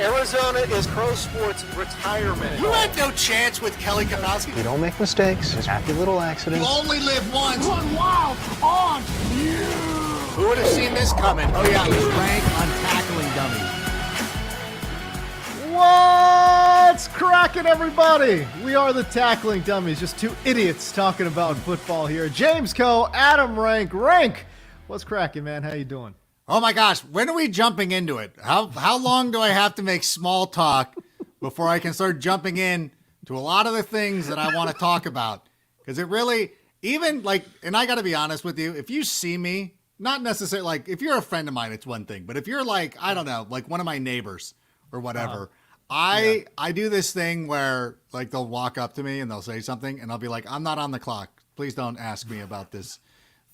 Arizona is pro sports retirement. You had no chance with Kelly Kapowski. We don't make mistakes, just happy little accidents. You only live once. Run wild on you. Who would have seen this coming? Oh yeah, it was Rank on tackling dummies. What's cracking, everybody? We are the Tackling Dummies, just two idiots talking about football here. James Coe, Adam Rank. Rank, what's cracking, man? How you doing? Oh my gosh, when are we jumping into it? How long do I have to make small talk before I can start jumping in to a lot of the things that I want to talk about? Because it really, even like, and I got to be honest with you, if you see me, not necessarily like, if you're a friend of mine, it's one thing, but if you're like, I don't know, like one of my neighbors or whatever, I do this thing where like they'll walk up to me and they'll say something and I'll be like, I'm not on the clock. Please don't ask me about this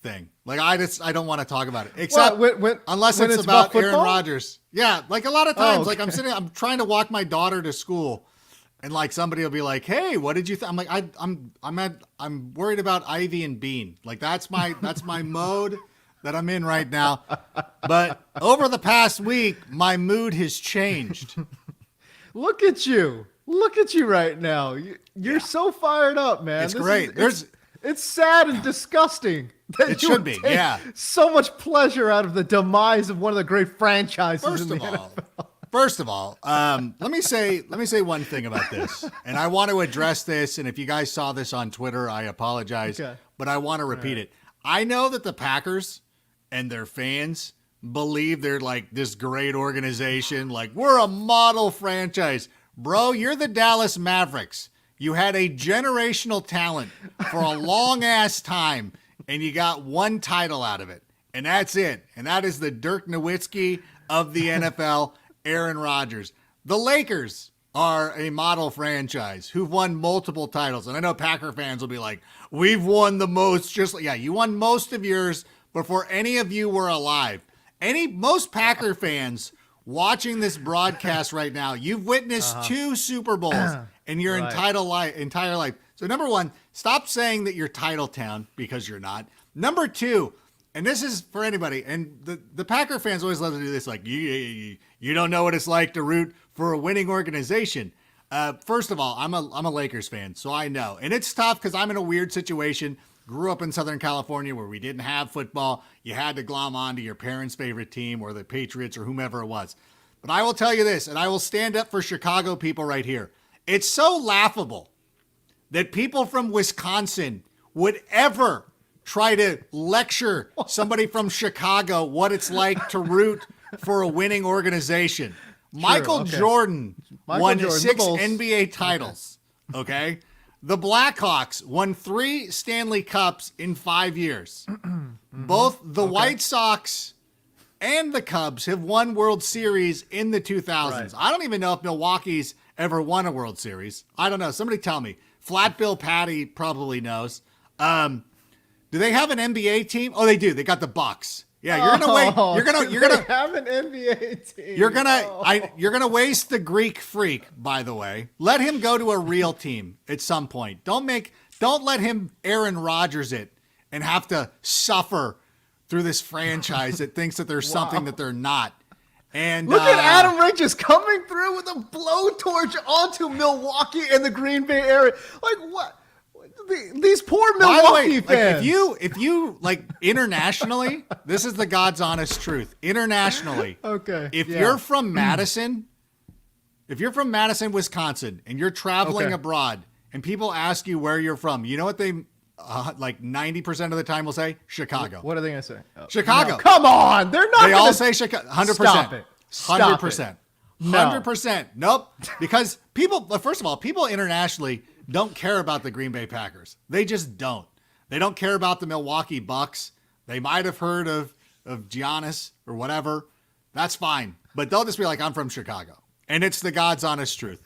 thing. Like I don't want to talk about it, except unless it's about Aaron Rodgers. Yeah, like a lot of times, like I'm trying to walk my daughter to school, and like somebody will be like, "Hey, what did you think?" I'm like, I'm worried about Ivy and Bean. Like that's my mode that I'm in right now. But over the past week, my mood has changed. Look at you right now. You're so fired up, man. It's great. It's sad and disgusting. It should be, yeah. So much pleasure out of the demise of one of the great franchises in the NFL. First of all, let me say one thing about this, and I want to address this. And if you guys saw this on Twitter, I apologize, but I want to repeat it. I know that the Packers and their fans believe they're like this great organization, like we're a model franchise, bro. You're the Dallas Mavericks. You had a generational talent for a long ass time. And you got one title out of it. And that's it. And that is the Dirk Nowitzki of the NFL, Aaron Rodgers. The Lakers are a model franchise who've won multiple titles. And I know Packer fans will be like, we've won the most. You won most of yours before any of you were alive. Most Packer fans watching this broadcast right now, you've witnessed two Super Bowls in your entire life. So number one, stop saying that you're title town because you're not. Number two, and this is for anybody, and the Packer fans always love to do this, like, you don't know what it's like to root for a winning organization. First of all, I'm a Lakers fan, so I know. And it's tough because I'm in a weird situation. Grew up in Southern California where we didn't have football. You had to glom onto your parents' favorite team or the Patriots or whomever it was. But I will tell you this, and I will stand up for Chicago people right here. It's so laughable that people from Wisconsin would ever try to lecture somebody from Chicago what it's like to root for a winning organization. Michael Jordan won 6 NBA titles, okay? The Blackhawks won 3 Stanley Cups in 5 years. Both the White Sox and the Cubs have won World Series in the 2000s. Right. I don't even know if Milwaukee's ever won a World Series. I don't know. Somebody tell me. Flat Bill Patty probably knows. Do they have an NBA team? Oh, they do. They got the Bucks. Yeah, you're gonna wait. You're gonna have an NBA team. You're gonna waste the Greek freak. By the way, let him go to a real team at some point. Don't let him Aaron Rodgers it and have to suffer through this franchise that thinks that there's something that they're not. And look at Adam Rank just coming through with a blowtorch onto Milwaukee and the Green Bay area. Like what? These poor Milwaukee fans. Like if you like internationally, this is the God's honest truth. Internationally, if you're from Madison, Wisconsin, and you're traveling abroad, and people ask you where you're from, you know what they like 90% of the time will say? Chicago. What are they gonna say? Chicago. No, come on, they're not. They all say Chicago. 100%. Stop it. 100%. 100%. Nope. Because first of all, people internationally don't care about the Green Bay Packers. They just don't. They don't care about the Milwaukee Bucks. They might have heard of Giannis or whatever. That's fine. But they'll just be like, I'm from Chicago. And it's the God's honest truth.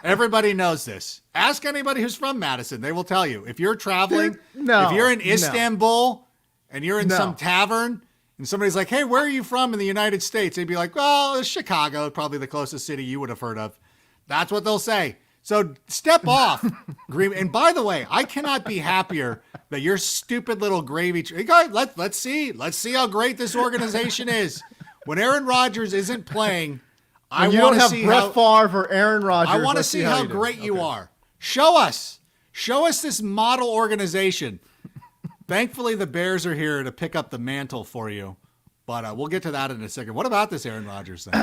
Everybody knows this. Ask anybody who's from Madison. They will tell you. If you're traveling, if you're in Istanbul and you're in some tavern and somebody's like, hey, where are you from in the United States? They'd be like, well, it's Chicago, probably the closest city you would have heard of. That's what they'll say. So step off, Green. And by the way, I cannot be happier that your stupid little gravy. Let's see how great this organization is. When Aaron Rodgers isn't playing, I you want don't to have see Brett Favre or Aaron Rodgers. I want to Let's see how you do. great you Okay. are. Show us this model organization. Thankfully, the Bears are here to pick up the mantle for you, but we'll get to that in a second. What about this Aaron Rodgers thing?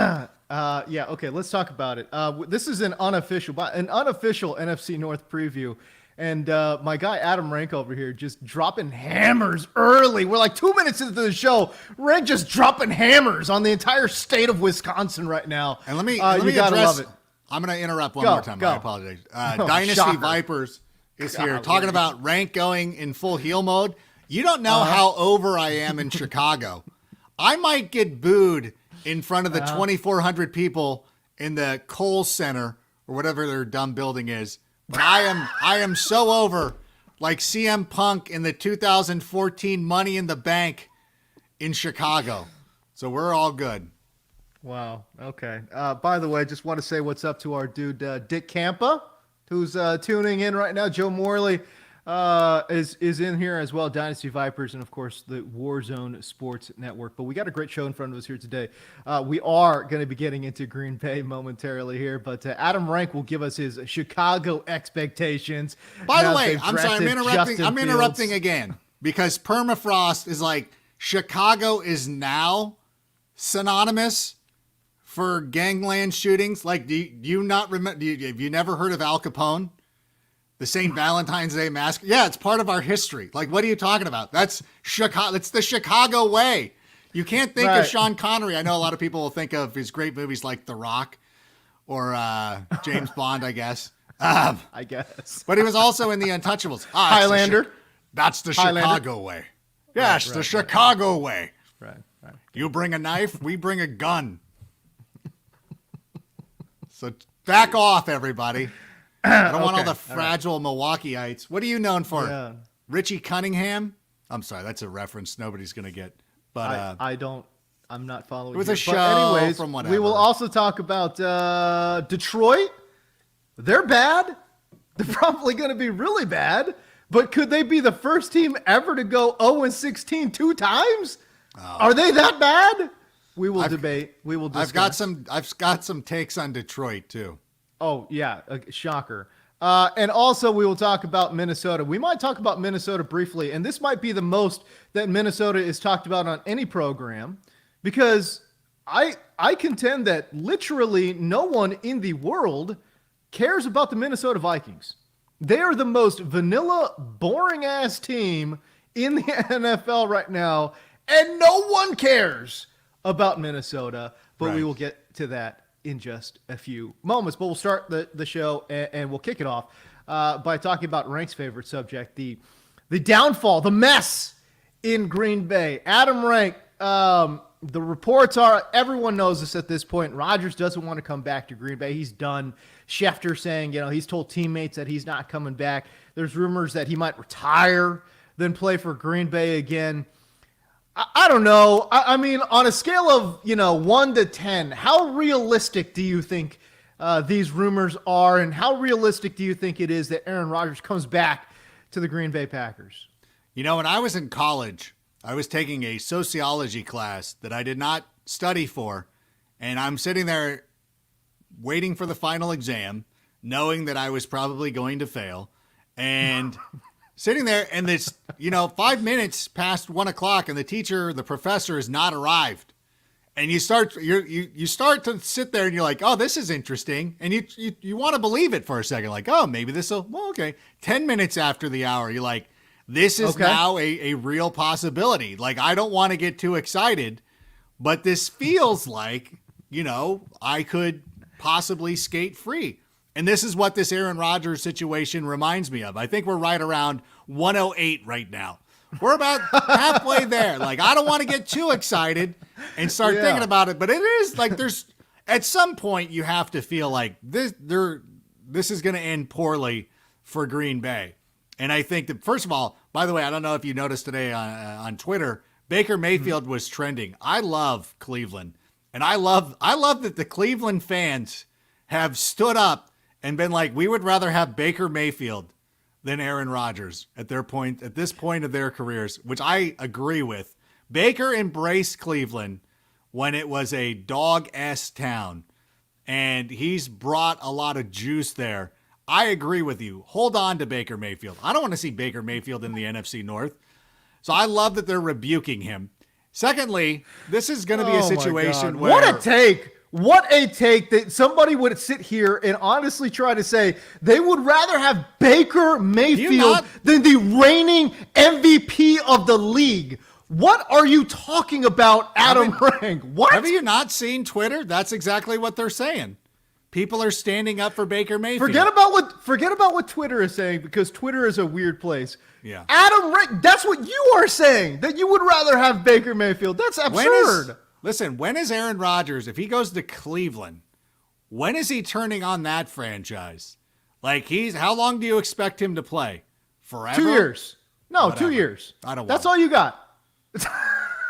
Yeah, okay, let's talk about it. This is an unofficial NFC North preview, and my guy Adam Rank over here just dropping hammers early. We're like 2 minutes into the show. Rank just dropping hammers on the entire state of Wisconsin right now. And let me you gotta address. love it. I'm going to interrupt one Go, more time. go. I apologize. Dynasty shocker. Vipers is here Golly. talking about Rank going in full heel mode. You don't know how over I am in Chicago. I might get booed in front of the 2,400 people in the Kohl's Center or whatever their dumb building is. But I am so over, like CM Punk in the 2014 Money in the Bank in Chicago. So we're all good. Wow. Okay. By the way, just want to say what's up to our dude Dick Campa, who's tuning in right now. Joe Morley is in here as well. Dynasty Vipers and of course the Warzone Sports Network. But we got a great show in front of us here today. We are going to be getting into Green Bay momentarily here, but Adam Rank will give us his Chicago expectations. By the Now way, they've I'm sorry, I'm drafted interrupting. Justin I'm interrupting Fields. again because permafrost is like Chicago is now synonymous for gangland shootings. Like, do you not remember? Have you never heard of Al Capone? The St. Valentine's Day Massacre? Yeah, it's part of our history. Like, what are you talking about? That's Chicago. It's the Chicago way. You can't think of Right. Sean Connery. I know a lot of people will think of his great movies like The Rock or James Bond, I guess. I guess. But he was also in The Untouchables. Highlander. That's the Highlander. Chicago way. Yes, the Chicago way. Right. Right. You bring a knife, we bring a gun. So back off, everybody. I don't want all Okay, the fragile Milwaukeeites. What are you known for? Yeah. Richie Cunningham? I'm sorry, that's a reference nobody's going to get. But I'm not following. it was you. a show But anyways, from whatever. we will also talk about Detroit. They're bad. They're probably going to be really bad. But could they be the first team ever to go 0-16 two times? Are they that bad? We will debate. We will discuss. I've got some takes on Detroit too. Oh, yeah. Shocker. And also, we will talk about Minnesota. We might talk about Minnesota briefly, and this might be the most that Minnesota is talked about on any program, because I contend that literally no one in the world cares about the Minnesota Vikings. They are the most vanilla, boring-ass team in the NFL right now, and no one cares about Minnesota, but Right. we will get to that in just a few moments. But we'll start the show and we'll kick it off by talking about Rank's favorite subject, the downfall, the mess in Green Bay. Adam Rank, the reports are, everyone knows this at this point, Rodgers doesn't want to come back to Green Bay. He's done. Schefter saying, he's told teammates that he's not coming back. There's rumors that he might retire, then play for Green Bay again. I don't know. I mean, on a scale of, 1 to 10, how realistic do you think these rumors are, and how realistic do you think it is that Aaron Rodgers comes back to the Green Bay Packers? When I was in college, I was taking a sociology class that I did not study for, and I'm sitting there waiting for the final exam, knowing that I was probably going to fail, and sitting there, and it's 5 minutes past 1 o'clock, and the professor has not arrived, and you start to sit there, and you're like, oh, this is interesting, and you want to believe it for a second, like, oh, maybe this will. Well, okay. 10 minutes after the hour, you're like, this is now a real possibility. Like, I don't want to get too excited, but this feels like I could possibly skate free. And this is what this Aaron Rodgers situation reminds me of. I think we're right around 108 right now. We're about halfway there. Like, I don't want to get too excited and start thinking about it, but it is like there's at some point you have to feel like this is going to end poorly for Green Bay. And I think that, first of all, by the way, I don't know if you noticed today on Twitter, Baker Mayfield was trending. I love Cleveland, and I love that the Cleveland fans have stood up and been like, we would rather have Baker Mayfield than Aaron Rodgers at this point of their careers, which I agree with. Baker embraced Cleveland when it was a dog-ass town. and he's brought a lot of juice there. I agree with you. Hold on to Baker Mayfield. I don't want to see Baker Mayfield in the NFC North. So I love that they're rebuking him. Secondly, this is going to be a situation where... What a take! What a take that somebody would sit here and honestly try to say they would rather have Baker Mayfield than the reigning MVP of the league. What are you talking about, Adam Rank? What? Have you not seen Twitter? That's exactly what they're saying. People are standing up for Baker Mayfield. Forget about what Twitter is saying, because Twitter is a weird place. Yeah. Adam Rank, that's what you are saying, that you would rather have Baker Mayfield. That's absurd. When is Aaron Rodgers, if he goes to Cleveland, when is he turning on that franchise? Like, how long do you expect him to play? Forever? 2 years. No, Whatever. 2 years. I don't want That's all you got.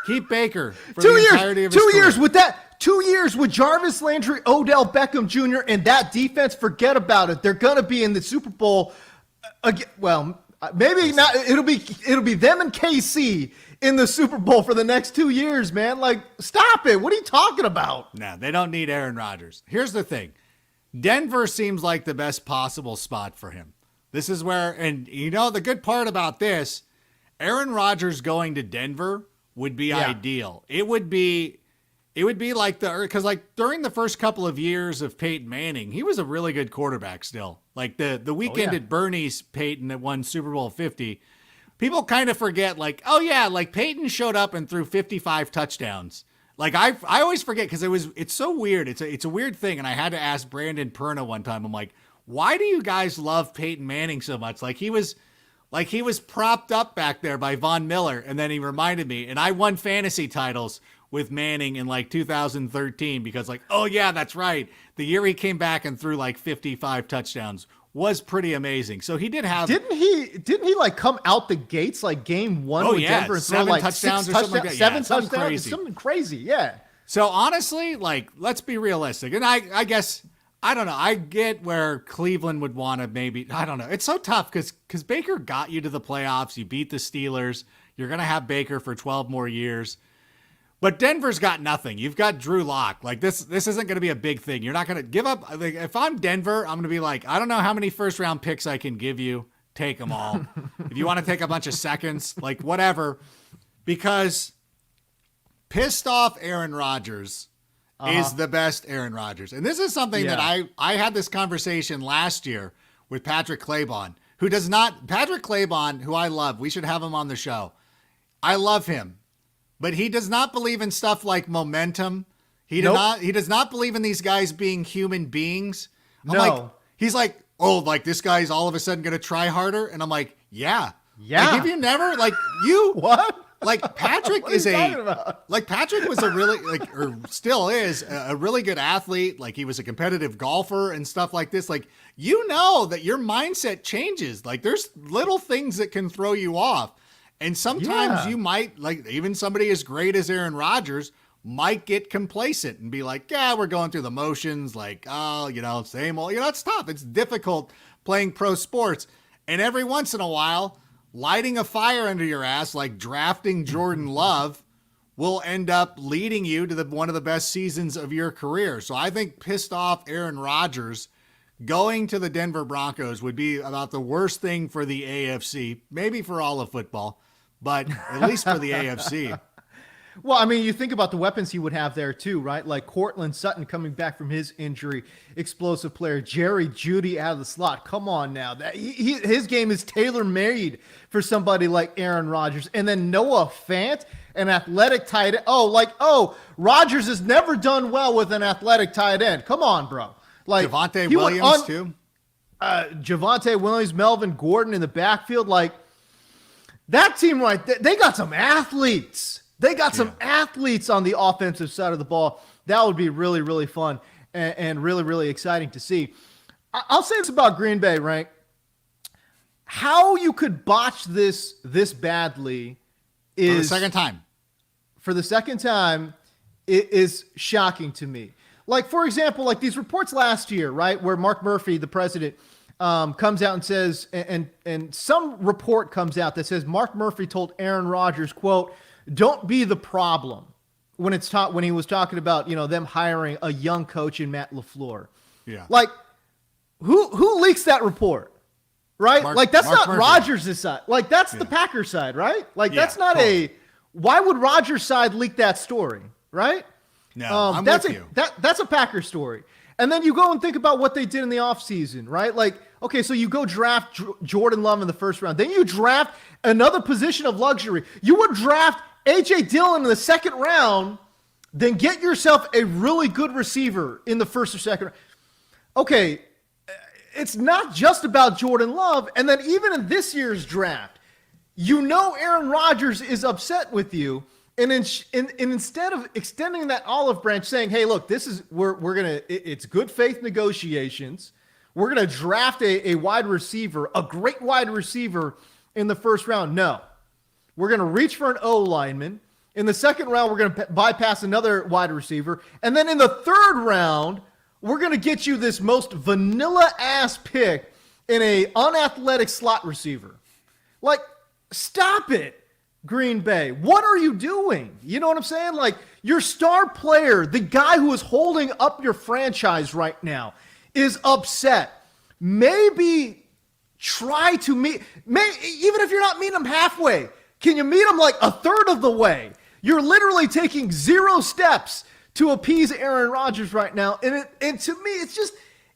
Keep Baker for 2 the years. entirety of his 2 career. years with that. 2 years with Jarvis Landry, Odell Beckham Jr., and that defense. Forget about it. They're gonna be in the Super Bowl again. Well, maybe not. It'll be them and KC in the Super Bowl for the next 2 years, man. Like, stop it. What are you talking about? No, they don't need Aaron Rodgers. Here's the thing. Denver seems like the best possible spot for him. This is where, and you know, the good part about this, Aaron Rodgers going to Denver would be ideal. It would be like because like during the first couple of years of Peyton Manning, he was a really good quarterback still. Like the weekend at Bernie's Peyton that won Super Bowl 50, people kind of forget, like, oh yeah, like Peyton showed up and threw 55 touchdowns. Like I always forget, because it's so weird. It's a weird thing. And I had to ask Brandon Perna one time, I'm like, why do you guys love Peyton Manning so much? Like he was propped up back there by Von Miller. And then he reminded me, and I won fantasy titles with Manning in like 2013 because, like, oh yeah, that's right. The year he came back and threw like 55 touchdowns was pretty amazing. So he did have. Didn't he like come out the gates like game one with Denver and throw like touchdowns 6 or something like that? Seven something touchdowns, crazy. something crazy, yeah. So honestly, like, let's be realistic. And I guess, I don't know. I get where Cleveland would want to maybe, I don't know. It's so tough because Baker got you to the playoffs. You beat the Steelers. You're going to have Baker for 12 more years. But Denver's got nothing. You've got Drew Lock. Like, this isn't going to be a big thing. You're not going to give up. Like, if I'm Denver, I'm going to be like, I don't know how many first-round picks I can give you. Take them all. If you want to take a bunch of seconds, like, whatever. Because pissed off Aaron Rodgers is the best Aaron Rodgers. And this is something that I had this conversation last year with Patrick Claybon, Patrick Claybon, who I love. We should have him on the show. I love him. But he does not believe in stuff like momentum. He does not believe in these guys being human beings. He's like, oh, like this guy's all of a sudden going to try harder. And I'm like, yeah. Like, have you never, like, you, what? Like Patrick Patrick was a really, like, or still is a really good athlete. Like, he was a competitive golfer and stuff like this. Like, you know that your mindset changes. Like, there's little things that can throw you off. And sometimes you might, like, even somebody as great as Aaron Rodgers might get complacent and be like, yeah, we're going through the motions. Like, oh, you know, same old, you know, it's tough. It's difficult playing pro sports. And every once in a while, lighting a fire under your ass, like drafting Jordan Love, will end up leading you to one of the best seasons of your career. So I think pissed off Aaron Rodgers going to the Denver Broncos would be about the worst thing for the AFC, maybe for all of football, but at least for the AFC. Well, I mean, you think about the weapons he would have there too, right? Like Cortland Sutton coming back from his injury, explosive player. Jerry Jeudy out of the slot. Come on now. His game is tailor-made for somebody like Aaron Rodgers. And then Noah Fant, an athletic tight end. Rodgers has never done well with an athletic tight end. Come on, bro. Like Javonte Williams too. Javonte Williams, Melvin Gordon in the backfield. Like that team right there, they got some athletes. They got some athletes on the offensive side of the ball. That would be really, really fun and really, really exciting to see. I'll say this about Green Bay, Rank. How you could botch this badly is for the second time, it is shocking to me. Like, for example, like these reports last year, right, where Mark Murphy, the president, comes out and says, and some report comes out that says Mark Murphy told Aaron Rodgers, quote, "Don't be the problem when he was talking about, them hiring a young coach in Matt LaFleur. Yeah. Like, who leaks that report? Right? That's Mark not Murphy. Rodgers' side. Like, that's the Packers side, right? Like, Yeah, that's not totally. why would Rodgers' side leak that story, right? No, I'm that's with a, you. That's a Packers story. And then you go and think about what they did in the offseason, right? Like, okay, so you go draft Jordan Love in the first round. Then you draft another position of luxury. You would draft A.J. Dillon in the second round, then get yourself a really good receiver in the first or second round. Okay, it's not just about Jordan Love. And then even in this year's draft, Aaron Rodgers is upset with you. And instead of extending that olive branch, saying, "Hey, look, it's good faith negotiations. We're gonna draft a wide receiver, a great wide receiver in the first round." No, we're gonna reach for an O lineman. In the second round, we're gonna bypass another wide receiver, and then in the third round, we're gonna get you this most vanilla ass pick in a unathletic slot receiver. Like, stop it. Green Bay, what are you doing? You know what I'm saying? Like, your star player, the guy who is holding up your franchise right now, is upset. Maybe try to meet, even if you're not meeting him halfway, can you meet him like a third of the way? You're literally taking 0 steps to appease Aaron Rodgers right now. And to me,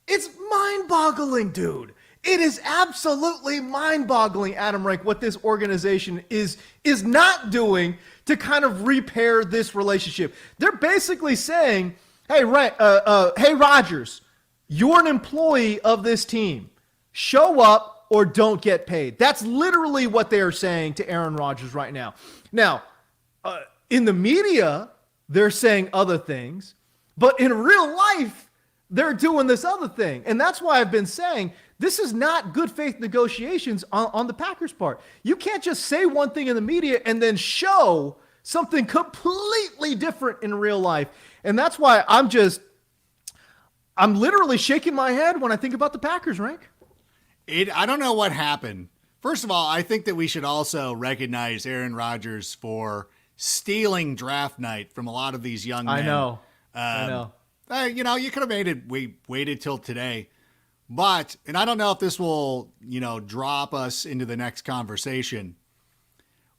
it's mind-boggling, dude. It is absolutely mind-boggling, Adam Rank, what this organization is not doing to kind of repair this relationship. They're basically saying, hey, Rodgers, you're an employee of this team. Show up or don't get paid. That's literally what they are saying to Aaron Rodgers right now. Now, in the media, they're saying other things, but in real life, they're doing this other thing. And that's why I've been saying this is not good faith negotiations on the Packers' part. You can't just say one thing in the media and then show something completely different in real life. And that's why I'm literally shaking my head when I think about the Packers, Rank. I don't know what happened. First of all, I think that we should also recognize Aaron Rodgers for stealing draft night from a lot of these young men. I know. You could have made it. We waited till today. But, and I don't know if this will, drop us into the next conversation,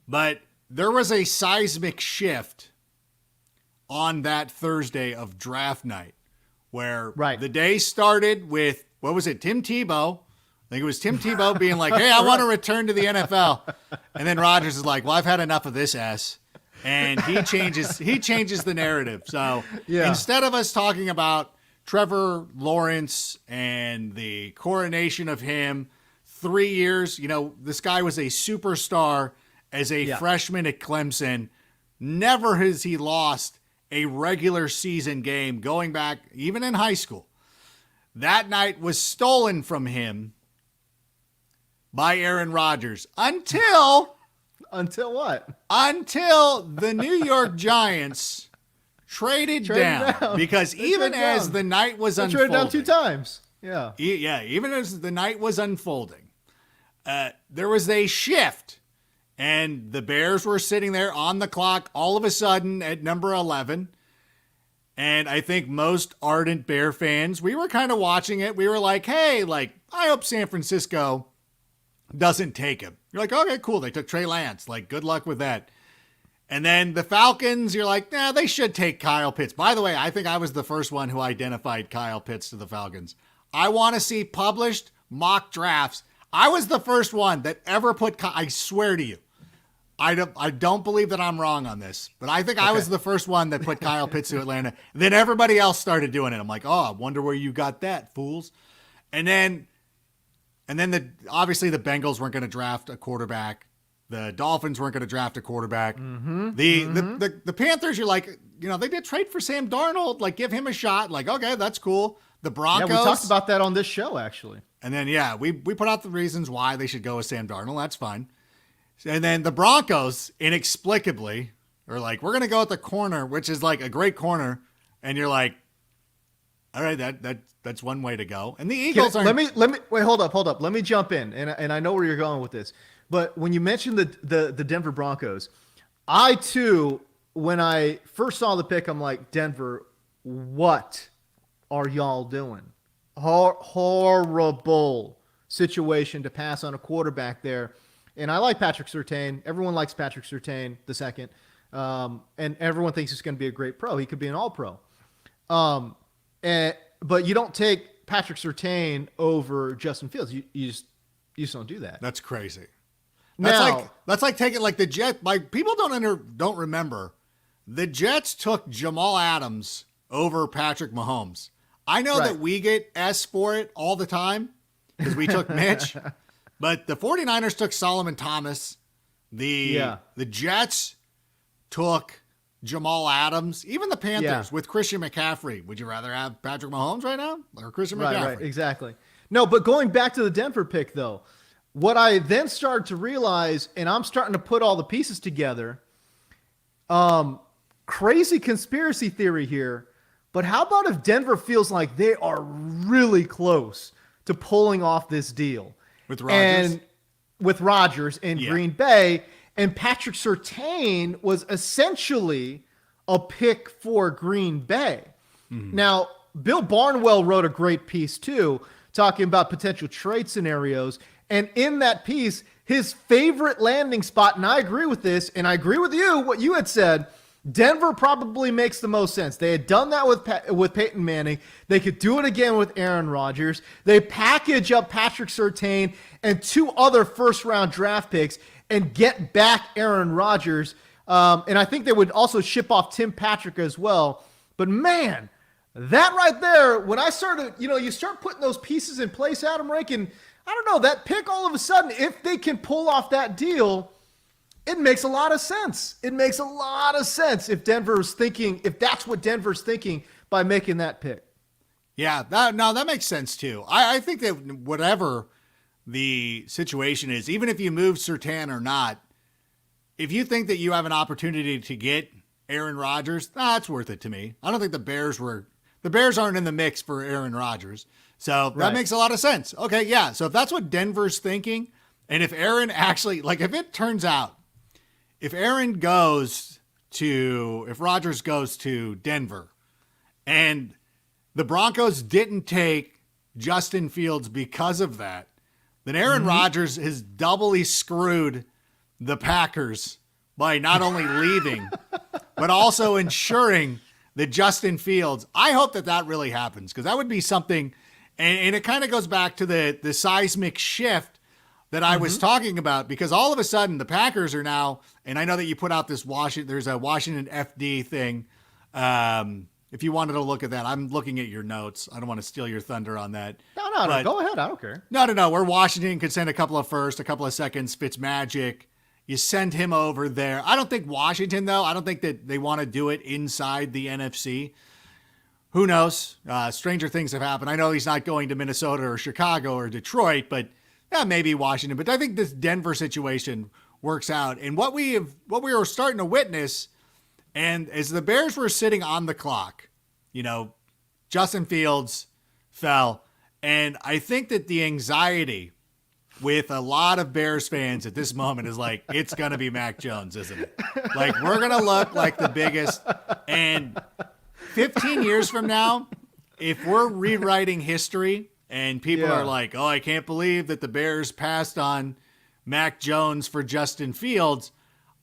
but there was a seismic shift on that Thursday of draft night where the day started with, what was it, Tim Tebow? I think it was Tim Tebow being like, hey, I want to return to the NFL. And then Rodgers is like, well, I've had enough of this ass. And he changes the narrative. So instead of us talking about Trevor Lawrence and the coronation of him, 3 years, this guy was a superstar as a freshman at Clemson. Never has he lost a regular season game going back, even in high school. That night was stolen from him by Aaron Rodgers until what? Until the New York Giants traded down. Because even as the night was unfolding. Traded down 2 times. Yeah. Even as the night was unfolding, there was a shift. And the Bears were sitting there on the clock all of a sudden at number 11. And I think most ardent Bear fans, we were kind of watching it. We were like, hey, I hope San Francisco doesn't take him. You're like, okay, cool. They took Trey Lance. Good luck with that. And then the Falcons, you're like, nah, they should take Kyle Pitts. By the way, I think I was the first one who identified Kyle Pitts to the Falcons. I want to see published mock drafts. I was the first one that ever put, I swear to you, I don't believe that I'm wrong on this, but I think I was the first one that put Kyle Pitts to Atlanta. Then everybody else started doing it. I'm like, oh, I wonder where you got that, fools. And then obviously the Bengals weren't going to draft a quarterback. The Dolphins weren't going to draft a quarterback. The Panthers, you're like, they did trade for Sam Darnold. Give him a shot. Okay, that's cool. The Broncos. Yeah, we talked about that on this show, actually. And then, we put out the reasons why they should go with Sam Darnold. That's fine. And then the Broncos, inexplicably, are like, we're going to go at the corner, which is a great corner. And you're like, all right, that's one way to go. And the Eagles are. Let me wait. Hold up. Let me jump in, and I know where you're going with this. But when you mentioned the Denver Broncos, I too when I first saw the pick, I'm like, Denver, what are y'all doing? Horrible situation to pass on a quarterback there. And I like Patrick Surtain. Everyone likes Patrick Surtain the second. And everyone thinks he's going to be a great pro. He could be an all-pro. But you don't take Patrick Surtain over Justin Fields. You just don't do that. That's crazy. Now, That's like taking like the Jets. Like people don't remember, the Jets took Jamal Adams over Patrick Mahomes. I know that we get S for it all the time because we took Mitch, but the 49ers took Solomon Thomas. The Jets took Jamal Adams. Even the Panthers with Christian McCaffrey. Would you rather have Patrick Mahomes right now or Christian McCaffrey? Right, exactly. No, but going back to the Denver pick though, what I then started to realize, and I'm starting to put all the pieces together, crazy conspiracy theory here, but how about if Denver feels like they are really close to pulling off this deal with Rodgers in Green Bay, and Patrick Surtain was essentially a pick for Green Bay. Mm-hmm. Now, Bill Barnwell wrote a great piece too, talking about potential trade scenarios. And in that piece, his favorite landing spot, and I agree with this, and I agree with you, what you had said, Denver probably makes the most sense. They had done that with Peyton Manning. They could do it again with Aaron Rodgers. They package up Patrick Surtain and 2 other first-round draft picks and get back Aaron Rodgers. And I think they would also ship off Tim Patrick as well. But man, that right there, when I started, you start putting those pieces in place, Adam Rankin, I don't know, that pick all of a sudden, if they can pull off that deal, it makes a lot of sense. It makes a lot of sense if that's what Denver's thinking by making that pick. Yeah, that makes sense too. I think that whatever the situation is, even if you move Surtain or not, if you think that you have an opportunity to get Aaron Rodgers, that's worth it to me. I don't think the Bears aren't in the mix for Aaron Rodgers. So that makes a lot of sense. Okay, yeah. So if that's what Denver's thinking, and if Aaron actually, like if it turns out, if Rodgers goes to Denver and the Broncos didn't take Justin Fields because of that, then Aaron Rodgers has doubly screwed the Packers by not only leaving, but also ensuring that Justin Fields, I hope that really happens because that would be something, and it kind of goes back to the seismic shift that I was talking about, because all of a sudden the Packers are now, and I know that you put out this there's a Washington FD thing. If you wanted to look at that, I'm looking at your notes. I don't want to steal your thunder on that. No, go ahead. I don't care. No. Where Washington could send a couple of firsts, a couple of seconds, Fitzmagic. You send him over there. I don't think Washington, though. I don't think that they want to do it inside the NFC. Who knows? Stranger things have happened. I know he's not going to Minnesota or Chicago or Detroit, but maybe Washington. But I think this Denver situation works out. And what we were starting to witness, and as the Bears were sitting on the clock, Justin Fields fell. And I think that the anxiety with a lot of Bears fans at this moment is like, it's going to be Mac Jones, isn't it? Like, we're going to look like the biggest. And 15 years from now, if we're rewriting history and people are like, oh, I can't believe that the Bears passed on Mac Jones for Justin Fields,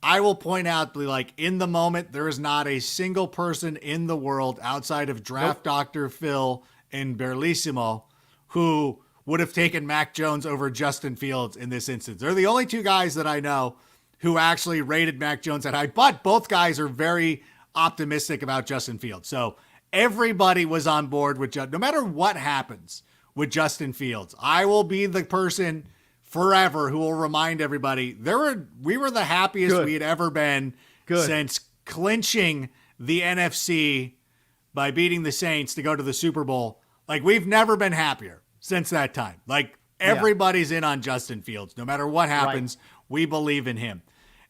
I will point out, like, in the moment, there is not a single person in the world outside of Draft Dr. Phil and Berlissimo who would have taken Mac Jones over Justin Fields in this instance. They're the only 2 guys that I know who actually rated Mac Jones at high, but both guys are very optimistic about Justin Fields. So everybody was on board with no matter what happens with Justin Fields. I will be the person forever who will remind everybody we were the happiest we had ever been since clinching the NFC by beating the Saints to go to the Super Bowl. Like, we've never been happier since that time. Like, everybody's in on Justin Fields. No matter what happens, we believe in him.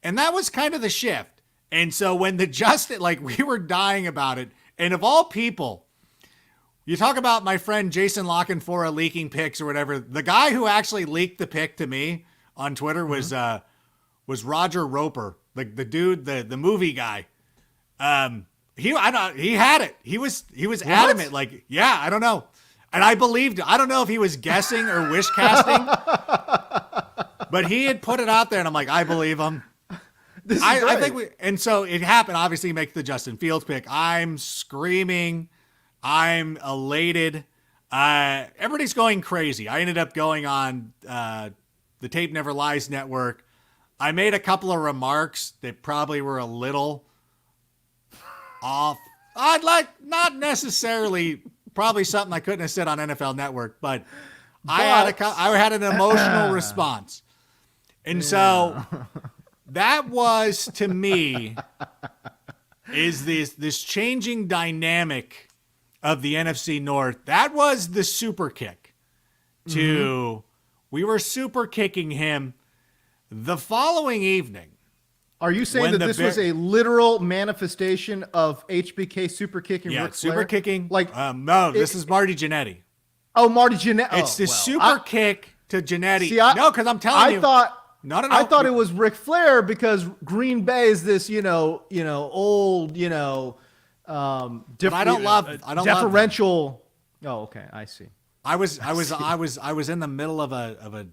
And that was kind of the shift. And so when we were dying about it, and of all people, you talk about my friend Jason Lockenfora leaking picks or whatever. The guy who actually leaked the pick to me on Twitter was Roger Roper, the dude, the movie guy He had it. He was adamant. Like, yeah, I don't know. And I believed, I don't know if he was guessing or wish casting, but he had put it out there and I'm like, I believe him. I think and so it happened. Obviously, he makes the Justin Fields pick. I'm screaming. I'm elated. Everybody's going crazy. I ended up going on the Tape Never Lies network. I made a couple of remarks that probably were a little off. I'd like, not necessarily, probably something I couldn't have said on NFL Network, but I had an emotional response. And so that was, to me, is this changing dynamic of the NFC North. That was the super kick to, we were super kicking him the following evening. Are you saying that this was a literal manifestation of HBK super kicking Ric Flair? Super kicking. Like, no, this is Marty Jannetty. Oh, Marty Jannetty. It's the super kick to Jannetty. See, no, because I'm telling you. No. I thought it was Ric Flair because Green Bay is this, old, different. I don't love deferential. Oh, okay, I see. I was in the middle of a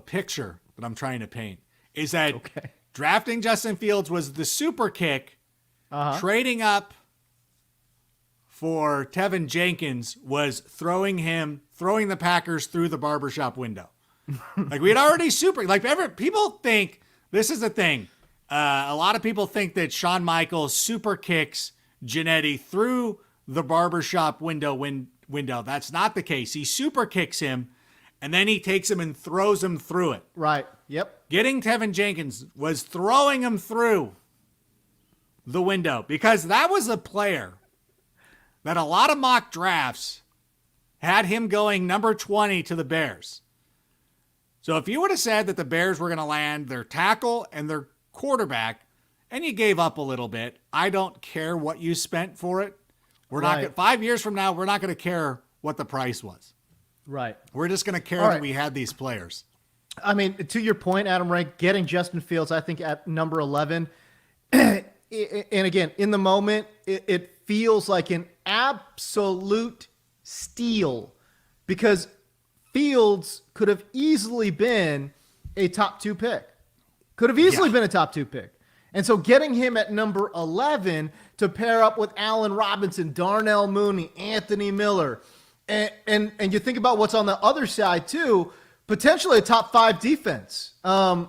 picture that I'm trying to paint. Is that drafting Justin Fields was the super kick, trading up for Tevin Jenkins was throwing the Packers through the barbershop window. Like we had already people think this is the thing. A lot of people think that Shawn Michaels super kicks Jannetty through the barbershop window. That's not the case. He super kicks him and then he takes him and throws him through it. Right. Yep. Getting Tevin Jenkins was throwing him through the window because that was a player that a lot of mock drafts had him going number 20 to the Bears. So if you would have said that the Bears were going to land their tackle and their quarterback and you gave up a little bit, I don't care what you spent for it. We're not gonna, 5 years from now, we're not going to care what the price was. Right. We're just going to care that we had these players. I mean, to your point, Adam Rank, getting Justin Fields, I think at number 11, and again, in the moment, it feels like an absolute steal because Fields could have easily been a top 2 pick. Could have easily been a top 2 pick. And so getting him at number 11 to pair up with Allen Robinson, Darnell Mooney, Anthony Miller, and you think about what's on the other side too, potentially a top 5 defense. And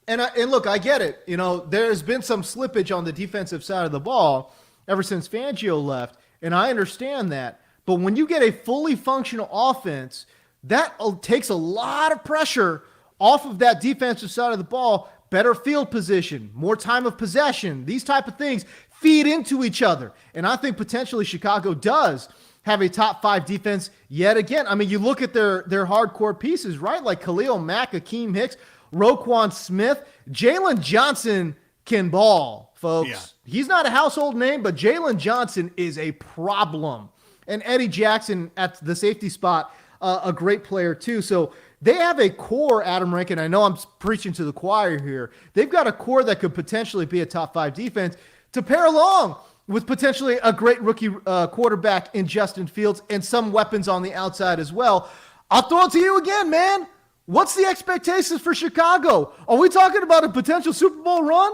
look, I get it. There's been some slippage on the defensive side of the ball ever since Fangio left, and I understand that. But when you get a fully functional offense, that takes a lot of pressure off of that defensive side of the ball. Better field position, more time of possession, these type of things feed into each other. And I think potentially Chicago does have a top 5 defense yet again. I mean, you look at their hardcore pieces, right? Like Khalil Mack, Akeem Hicks, Roquan Smith, Jalen Johnson can ball, folks. Yeah. He's not a household name, but Jalen Johnson is a problem. And Eddie Jackson at the safety spot, a great player too. So they have a core, Adam Rankin. I know I'm preaching to the choir here. They've got a core that could potentially be a top 5 defense to pair along with potentially a great rookie quarterback in Justin Fields and some weapons on the outside as well. I'll throw it to you again, man. What's the expectations for Chicago? Are we talking about a potential Super Bowl run?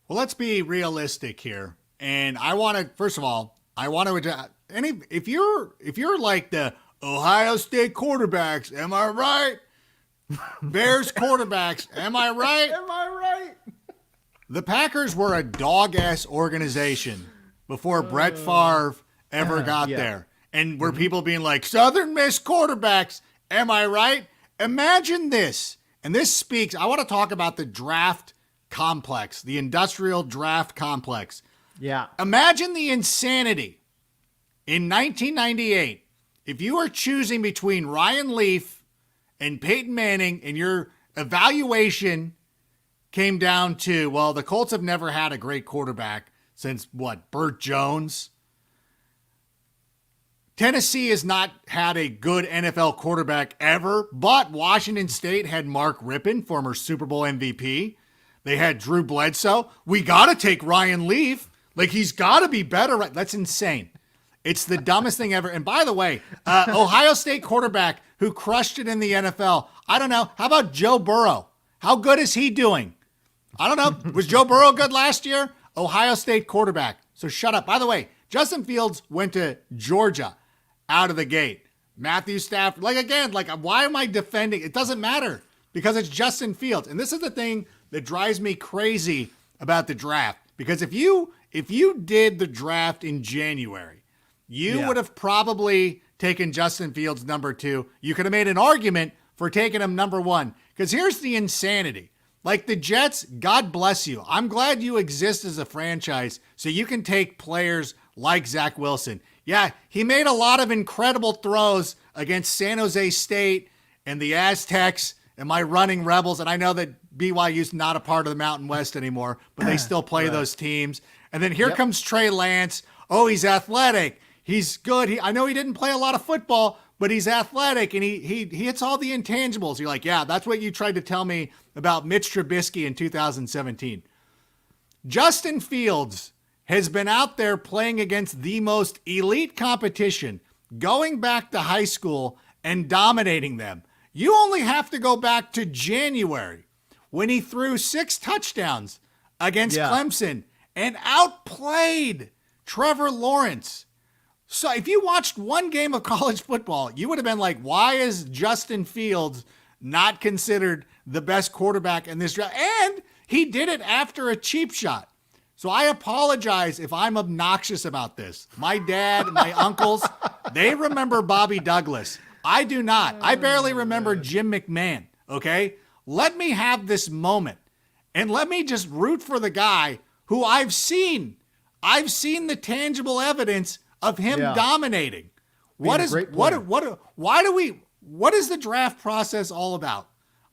Well, let's be realistic here. And I want to, first of all, if you're like the Ohio State quarterbacks, am I right? Bears quarterbacks, am I right? Am I right? The Packers were a dog-ass organization before Brett Favre ever got there. And were people being like, Southern Miss quarterbacks, am I right? Imagine this. And this speaks, I want to talk about the draft complex, the industrial draft complex. Yeah. Imagine the insanity in 1998. If you were choosing between Ryan Leaf and Peyton Manning and your evaluation came down to, well, the Colts have never had a great quarterback since, Burt Jones? Tennessee has not had a good NFL quarterback ever, but Washington State had Mark Rippon, former Super Bowl MVP. They had Drew Bledsoe. We got to take Ryan Leaf. Like, he's got to be better. Right? That's insane. It's the dumbest thing ever. And by the way, Ohio State quarterback who crushed it in the NFL. I don't know. How about Joe Burrow? How good is he doing? I don't know. Was Joe Burrow good last year? Ohio State quarterback. So shut up. By the way, Justin Fields went to Georgia out of the gate. Matthew Stafford. Why am I defending? It doesn't matter because it's Justin Fields. And this is the thing that drives me crazy about the draft. Because if you did the draft in January, you would have probably taken Justin Fields number 2. You could have made an argument for taking him number 1. Because here's the insanity. Like the Jets, God bless you. I'm glad you exist as a franchise so you can take players like Zach Wilson. Yeah, he made a lot of incredible throws against San Jose State and the Aztecs and my running Rebels. And I know that BYU's not a part of the Mountain West anymore, but they still play those teams. And then here comes Trey Lance. Oh, he's athletic. He's good. I know he didn't play a lot of football, but he's athletic and he hits all the intangibles. You're like, yeah, that's what you tried to tell me about Mitch Trubisky in 2017. Justin Fields has been out there playing against the most elite competition, going back to high school and dominating them. You only have to go back to January when he threw 6 touchdowns against Clemson and outplayed Trevor Lawrence. So if you watched one game of college football, you would have been like, why is Justin Fields not considered the best quarterback in this draft? And he did it after a cheap shot. So I apologize if I'm obnoxious about this. My dad, my uncles, they remember Bobby Douglas. I do not. I barely remember Jim McMahon, okay? Let me have this moment. And let me just root for the guy who I've seen. I've seen the tangible evidence of him dominating. What is the draft process all about?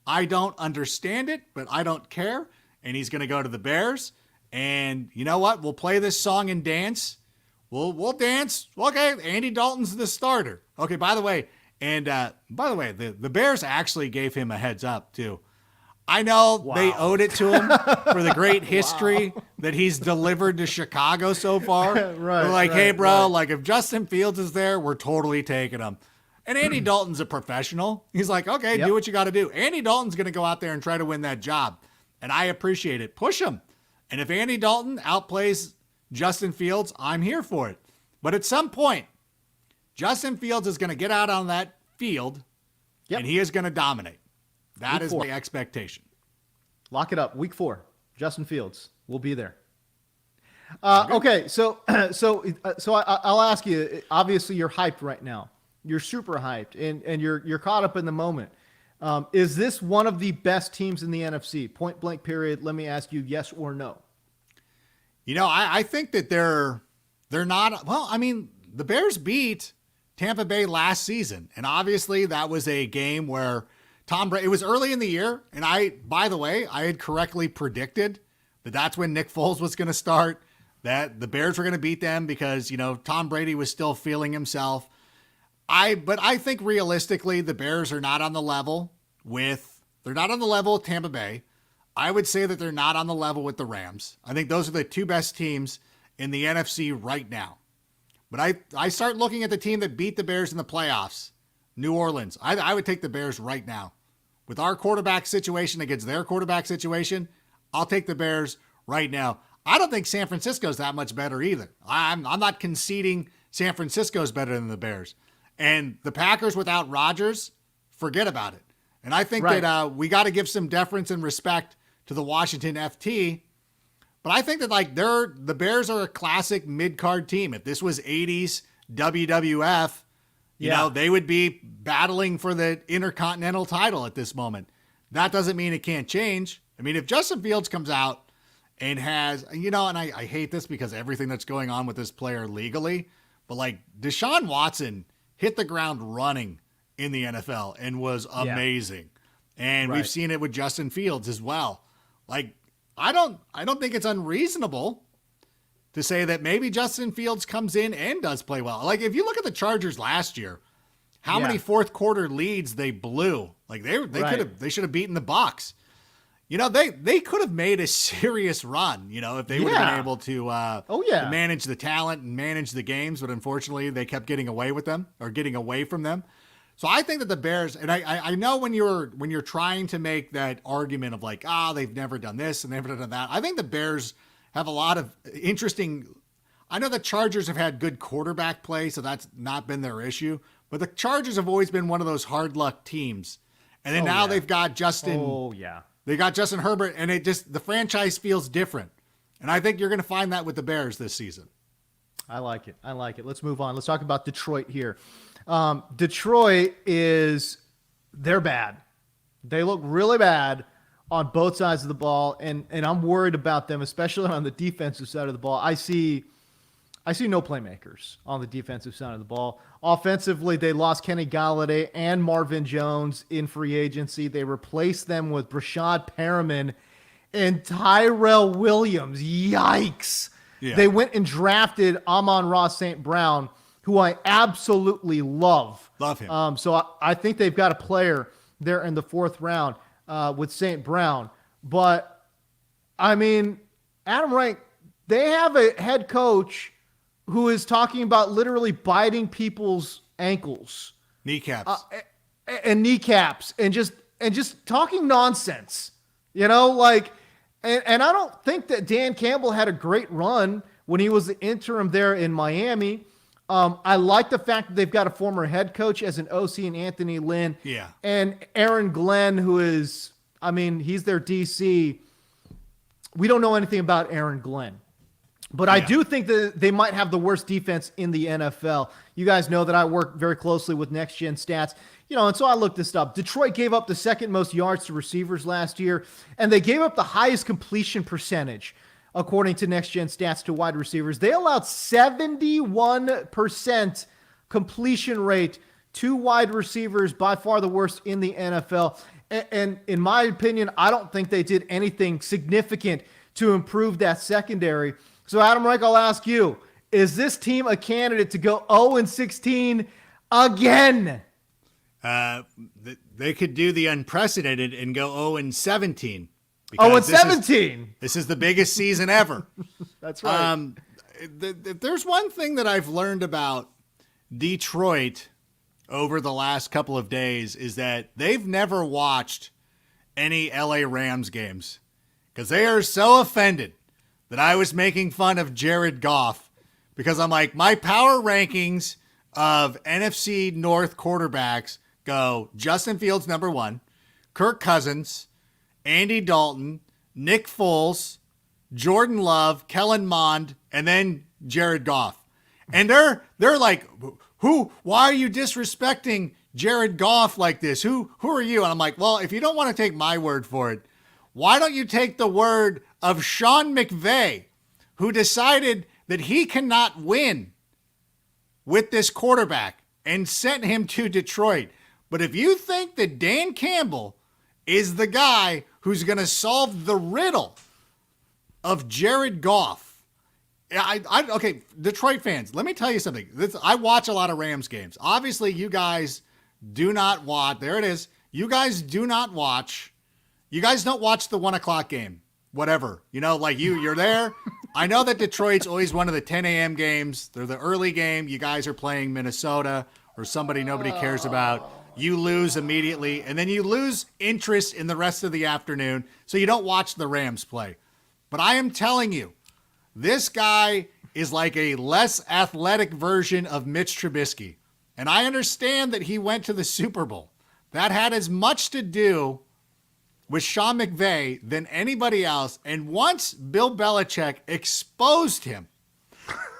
I don't understand it, but I don't care. And he's going to go to the Bears. And you know what? We'll play this song and dance. We'll dance. Okay, Andy Dalton's the starter. Okay, by the way, the Bears actually gave him a heads up too. I know they owed it to him for the great history that he's delivered to Chicago so far. They're like, hey, bro, like if Justin Fields is there, we're totally taking him. And Andy Dalton's a professional. He's like, okay, do what you got to do. Andy Dalton's going to go out there and try to win that job. And I appreciate it. Push him. And if Andy Dalton outplays Justin Fields, I'm here for it. But at some point, Justin Fields is going to get out on that field and he is going to dominate. That is my expectation. Lock it up. Week 4, Justin Fields will be there. Okay, so I'll ask you. Obviously, you're hyped right now. You're super hyped, and you're caught up in the moment. Is this one of the best teams in the NFC? Point blank. Period. Let me ask you, yes or no. You know, I think that they're not. Well, I mean, the Bears beat Tampa Bay last season, and obviously that was a game where Tom Brady, it was early in the year, and by the way, I had correctly predicted that that's when Nick Foles was going to start, that the Bears were going to beat them because, you know, Tom Brady was still feeling himself. But I think realistically, the Bears are not on the level with Tampa Bay. I would say that they're not on the level with the Rams. I think those are the 2 best teams in the NFC right now. But I start looking at the team that beat the Bears in the playoffs, New Orleans. I would take the Bears right now. With our quarterback situation against their quarterback situation, I'll take the Bears right now. I don't think San Francisco's that much better either. I'm not conceding San Francisco's better than the Bears. And the Packers without Rodgers, forget about it. And I think that we got to give some deference and respect to the Washington FT. But I think that the Bears are a classic mid-card team. If this was 80s WWF, you know, they would be battling for the Intercontinental title at this moment. That doesn't mean it can't change. I mean, if Justin Fields comes out and has, you know, and I hate this because everything that's going on with this player legally, but like Deshaun Watson hit the ground running in the NFL and was amazing. And we've seen it with Justin Fields as well. Like, I don't think it's unreasonable to say that maybe Justin Fields comes in and does play well. Like, if you look at the Chargers last year, how many fourth quarter leads they blew. Like they should have beaten the Bucs. they could have made a serious run, if they would have been able to to manage the talent and manage the games, but unfortunately they kept getting away from them. So I think that the Bears, and I know when you're trying to make that argument of like, they've never done this and they've never done that, I think the Bears have a lot of interesting. I know the Chargers have had good quarterback play, so that's not been their issue. But the Chargers have always been one of those hard luck teams. And then now they've got Justin. Oh, yeah. They got Justin Herbert, and the franchise feels different. And I think you're going to find that with the Bears this season. I like it. Let's move on. Let's talk about Detroit here. Detroit they're bad. They look really bad on both sides of the ball, and I'm worried about them, especially on the defensive side of the ball. I see no playmakers on the defensive side of the ball. Offensively, they lost Kenny Golladay and Marvin Jones in free agency. They replaced them with Brashad Perriman and Tyrell Williams. Yikes. Yeah. They went and drafted Amon-Ra St. Brown, who I absolutely love. Love him. So I think they've got a player there in the 4th round with St. Brown. But, I mean, Adam Rank, they have a head coach who is talking about literally biting people's ankles, kneecaps, and kneecaps, and just talking nonsense, and I don't think that Dan Campbell had a great run when he was the interim there in Miami. I like the fact that they've got a former head coach as an OC in Anthony Lynn, and Aaron Glenn, who is, he's their DC. We don't know anything about Aaron Glenn. But I do think that they might have the worst defense in the NFL. You guys know that I work very closely with Next Gen Stats, and so I looked this up. Detroit gave up the 2nd most yards to receivers last year, and they gave up the highest completion percentage, according to Next Gen Stats, to wide receivers. They allowed 71% completion rate to wide receivers, by far the worst in the NFL. And in my opinion, I don't think they did anything significant to improve that secondary. So, Adam Reich, I'll ask you, is this team a candidate to go 0-16 again? They could do the unprecedented and go 0-17. 0-17? This is the biggest season ever. That's right. There's one thing that I've learned about Detroit over the last couple of days is that they've never watched any LA Rams games because they are so offended that I was making fun of Jared Goff because I'm like, my power rankings of NFC North quarterbacks go Justin Fields number 1, Kirk Cousins, Andy Dalton, Nick Foles, Jordan Love, Kellen Mond, and then Jared Goff. And they're like, why are you disrespecting Jared Goff like this? Who are you? And I'm like, well, if you don't want to take my word for it, why don't you take the word of Sean McVay, who decided that he cannot win with this quarterback and sent him to Detroit. But if you think that Dan Campbell is the guy who's going to solve the riddle of Jared Goff, okay, Detroit fans, let me tell you something. I watch a lot of Rams games. Obviously, you guys do not watch. There it is. You guys do not watch. You guys don't watch the 1 o'clock game, whatever. You're there. I know that Detroit's always one of the 10 a.m. games. They're the early game. You guys are playing Minnesota or somebody nobody cares about. You lose immediately, and then you lose interest in the rest of the afternoon, so you don't watch the Rams play. But I am telling you, this guy is like a less athletic version of Mitch Trubisky. And I understand that he went to the Super Bowl. That had as much to do with Sean McVay than anybody else. And once Bill Belichick exposed him,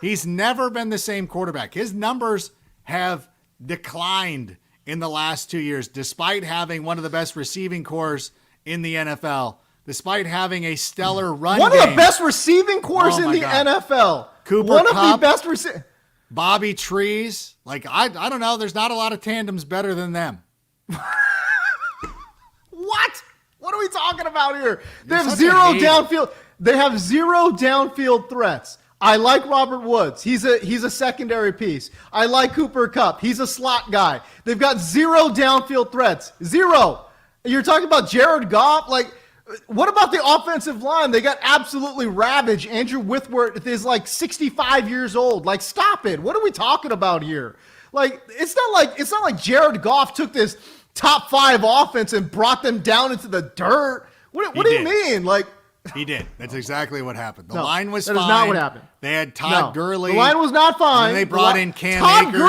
he's never been the same quarterback. His numbers have declined in the last 2 years, despite having one of the best receiving corps in the NFL, despite having a stellar run game. One of the best receiving corps in the NFL. Cooper one Kupp, of the best receiving. Bobby Trees. I don't know. There's not a lot of tandems better than them. What? What are we talking about here? They have zero downfield. They have zero downfield threats. I like Robert Woods. He's a secondary piece. I like Cooper Kupp. He's a slot guy. They've got zero downfield threats. Zero. You're talking about Jared Goff? What about the offensive line? They got absolutely ravaged. Andrew Whitworth is like 65 years old. Like, stop it. What are we talking about here? Like, it's not like Jared Goff took this top 5 offense and brought them down into the dirt. What do you mean? Like, he did. That's exactly what happened. The line was fine. That is not what happened. They had Todd Gurley. The line was not fine. And they brought in Cam Todd Akers.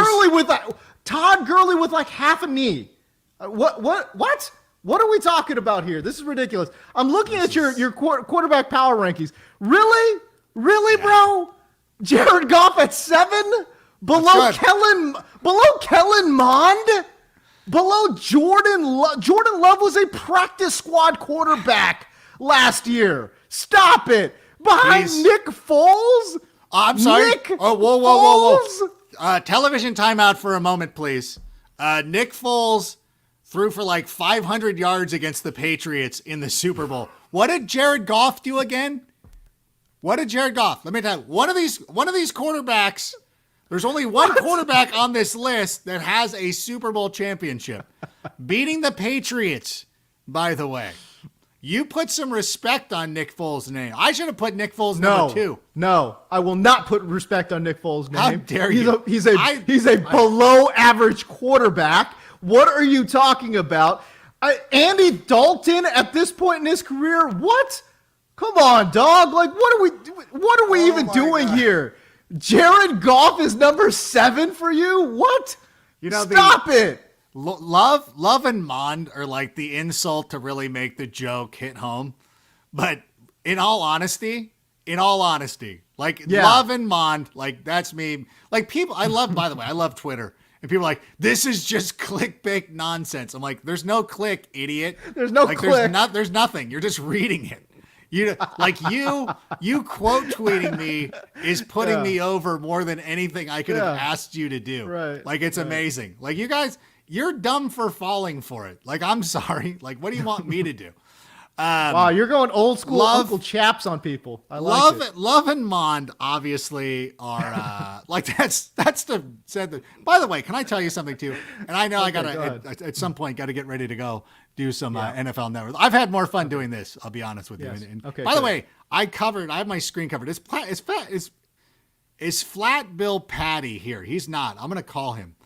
Todd Gurley with like half a knee. What? What are we talking about here? This is ridiculous. I'm looking at your quarterback power rankings. Really, bro? Jared Goff at 7, below Kellen Mond, below Jordan Love. Jordan Love was a practice squad quarterback last year. Stop it. Behind Nick Foles. I'm sorry. Nick Whoa. Television timeout for a moment, please. Nick Foles threw for like 500 yards against the Patriots in the Super Bowl. What did Jared Goff do again? Let me tell you. One of these quarterbacks, there's only one quarterback on this list that has a Super Bowl championship. Beating the Patriots, by the way. You put some respect on Nick Foles' name. I should have put Nick Foles number 2. No, I will not put respect on Nick Foles' name. How dare you? He's a below average quarterback. What are you talking about? Andy Dalton at this point in his career? What? Come on, dog. Like, what are we even doing here? Jared Goff is number 7 for you? What? Stop it. Love and Mond are like the insult to really make the joke hit home. But in all honesty, Love and Mond, like that's me. Like people, by the way, I love Twitter. And people are like, this is just clickbait nonsense. I'm like, there's no click, idiot. There's no click. There's nothing. You're just reading it. You quote tweeting me is putting me over more than anything I could have asked you to do. Right. Like it's amazing. Like you guys, you're dumb for falling for it. Like, I'm sorry. Like, what do you want me to do? Wow, you're going old school Uncle Chaps on people. I like it. Love and Mond obviously are like that's the said. By the way, can I tell you something too? And I know I gotta at some point got to get ready to go do some NFL Network. I've had more fun doing this. I'll be honest with you. And by the way, I have my screen covered. Is Flat Bill Patty here? He's not. I'm gonna call him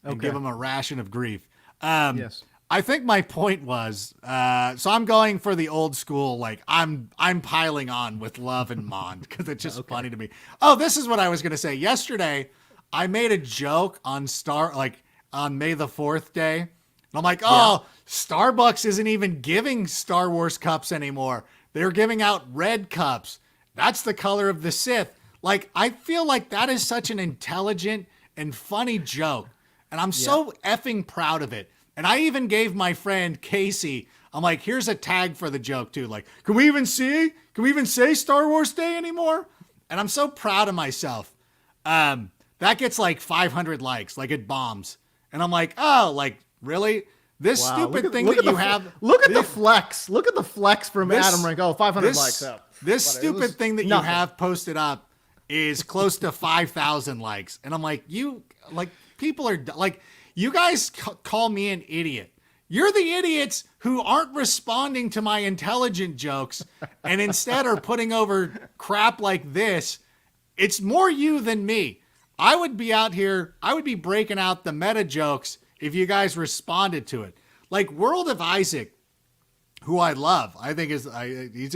and give him a ration of grief. Yes. I think my point was, so I'm going for the old school, like I'm piling on with Love and Mond because it's just funny to me. Oh, this is what I was going to say. Yesterday, I made a joke on May the 4th day. And I'm like, Starbucks isn't even giving Star Wars cups anymore. They're giving out red cups. That's the color of the Sith. Like, I feel like that is such an intelligent and funny joke. And I'm so effing proud of it. And I even gave my friend Casey, I'm like, here's a tag for the joke too. Like, can we even say Star Wars Day anymore? And I'm so proud of myself. That gets like 500 likes, like it bombs. And I'm like, oh, like really? This stupid thing that you have. Look at the flex. Look at the flex from Adam Rank. 500 likes up. This stupid thing that you have posted up is close to 5,000 likes. And I'm like, people are like, you guys call me an idiot. You're the idiots who aren't responding to my intelligent jokes and instead are putting over crap like this. It's more you than me. I would be out here, I would be breaking out the meta jokes if you guys responded to it. Like World of Isaac, who I love, I think he's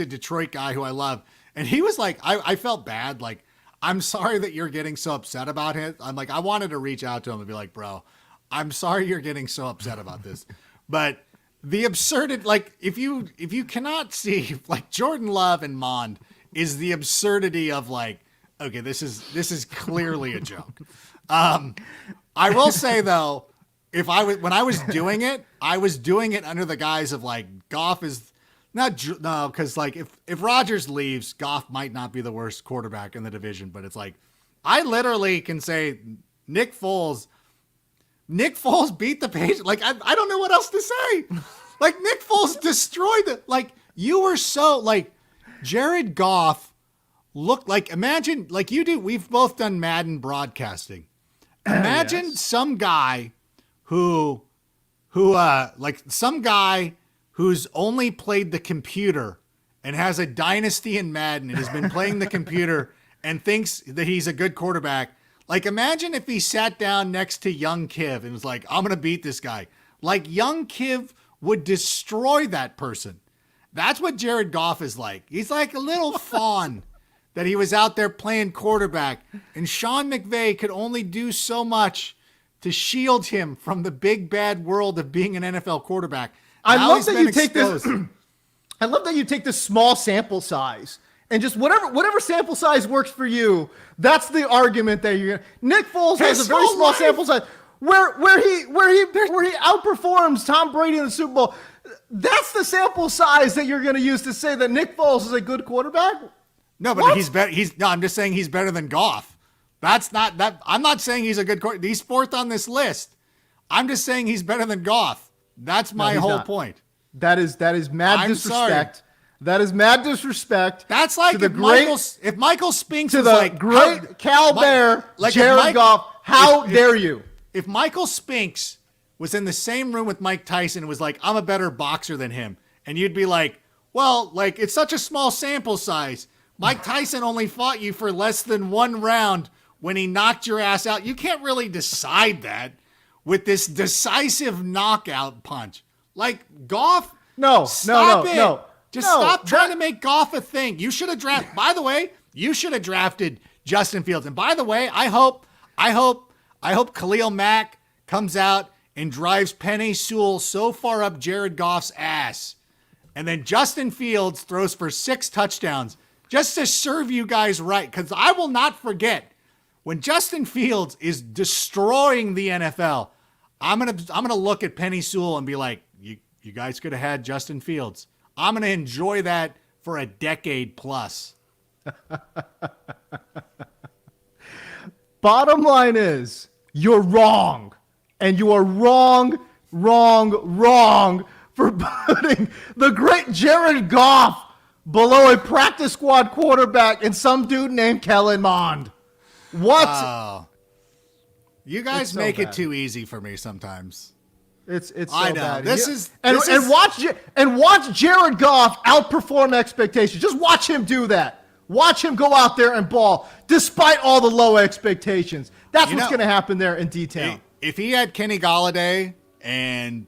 a Detroit guy who I love. And he was like, I felt bad. Like, I'm sorry that you're getting so upset about it. I'm like, I wanted to reach out to him and be like, bro, I'm sorry you're getting so upset about this, but the absurdity, like if you cannot see, like Jordan Love and Mond is the absurdity of like, okay, this is clearly a joke. I will say though, when I was doing it, I was doing it under the guise of like Goff is because like if Rodgers leaves, Goff might not be the worst quarterback in the division, but it's like I literally can say Nick Foles beat the Patriots. Like, I don't know what else to say. Like, Nick Foles destroyed it. Like, you were so, like, Jared Goff looked like, imagine, like you do, we've both done Madden broadcasting. Imagine some guy who who's only played the computer and has a dynasty in Madden and has been playing the computer and thinks that he's a good quarterback. Like, imagine if he sat down next to young Kiv and was like, I'm going to beat this guy. Like, young Kiv would destroy that person. That's what Jared Goff is like. He's like a little fawn that he was out there playing quarterback. And Sean McVay could only do so much to shield him from the big bad world of being an NFL quarterback. I Now love he's that been you take exposed. this. I love that you take this small sample size and just whatever sample size works for you. That's the argument that you're. Nick Foles has a very small sample size where he outperforms Tom Brady in the Super Bowl. That's the sample size that you're going to use to say that Nick Foles is a good quarterback. No, but he's better. I'm just saying he's better than Goff. That's not that. I'm not saying he's a good quarterback. He's fourth on this list. I'm just saying he's better than Goff. That's my whole point. That is mad disrespect. Sorry. That is mad disrespect. That's like if Michael Spinks to was the like great Cal Bear, Jared Goff. How dare you? If Michael Spinks was in the same room with Mike Tyson and was like, I'm a better boxer than him, and you'd be like, well, like, it's such a small sample size. Mike Tyson only fought you for less than one round when he knocked your ass out. You can't really decide that with this decisive knockout punch. Like, Goff, no. Just stop trying to make Goff a thing. You should have drafted, by the way, you should have drafted Justin Fields. And by the way, I hope Khalil Mack comes out and drives Penei Sewell so far up Jared Goff's ass. And then Justin Fields throws for 6 touchdowns just to serve you guys right. Because I will not forget when Justin Fields is destroying the NFL, I'm gonna look at Penei Sewell and be like, you guys could have had Justin Fields. I'm going to enjoy that for a decade plus. Bottom line is, you're wrong. And you are wrong for putting the great Jared Goff below a practice squad quarterback and some dude named Kellen Mond. What? Oh. You guys make it too easy for me sometimes. It's so I know. bad. And watch Jared Goff outperform expectations. Just watch him do that. Watch him go out there and ball despite all the low expectations. That's what's going to happen there in detail. If he had Kenny Golladay and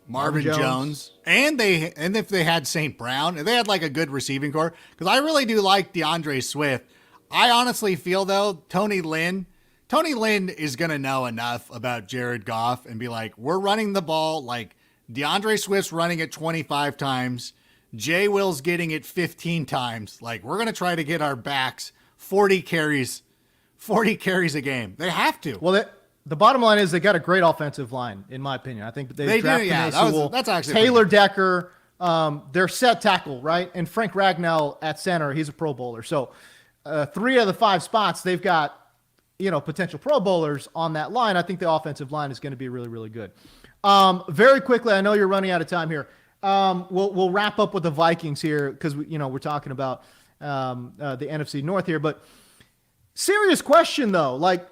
Marvin Jones and if they had St. Brown, and they had like a good receiving core, because I really do like DeAndre Swift. I honestly feel though Tony Lynn is going to know enough about Jared Goff and be like, we're running the ball like DeAndre Swift's running it 25 times. Jay Will's getting it 15 times. Like, we're going to try to get our backs 40 carries a game. They have to. Well, the bottom line is they got a great offensive line, in my opinion. I think they drafted that's actually Taylor Decker, their set tackle, right? And Frank Ragnow at center, he's a Pro Bowler. So 3 of the 5 spots, they've got potential Pro Bowlers on that line. I think the offensive line is going to be really, really good. Very quickly, I know you're running out of time here. We'll wrap up with the Vikings here because we're talking about the NFC North here. But serious question though, like,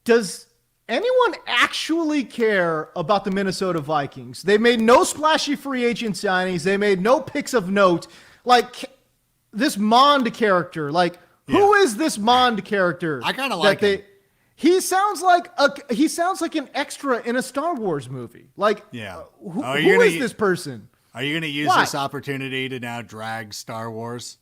does anyone actually care about the Minnesota Vikings? They made no splashy free agent signings. They made no picks of note. Like this Mond character, like who is this Mond character? I kind of like him. He sounds like an extra in a Star Wars movie. Like, who is this person? Are you going to use this opportunity to now drag Star Wars?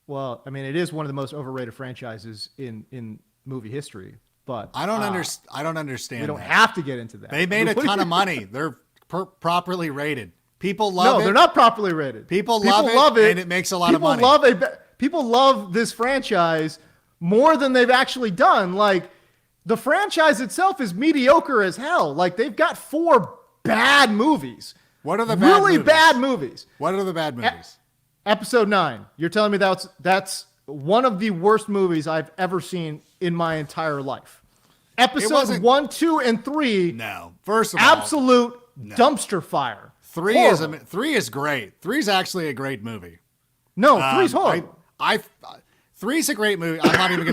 Well, I mean, it is one of the most overrated franchises in movie history. But I don't understand. We don't have to get into that. They made a ton of money. They're properly rated. People love it. No, they're not properly rated. People love it, and it makes a lot of money. People love this franchise more than they've actually done. Like, the franchise itself is mediocre as hell. Like, they've got 4 bad movies. What are the bad movies? Really bad movies. What are the bad movies? Episode 9. You're telling me that's one of the worst movies I've ever seen in my entire life. Episodes 1, 2, and 3. No. First of all, absolute dumpster fire. 3 is great. 3 is actually a great movie. No, 3's horrible. 3's a great movie. I'm not even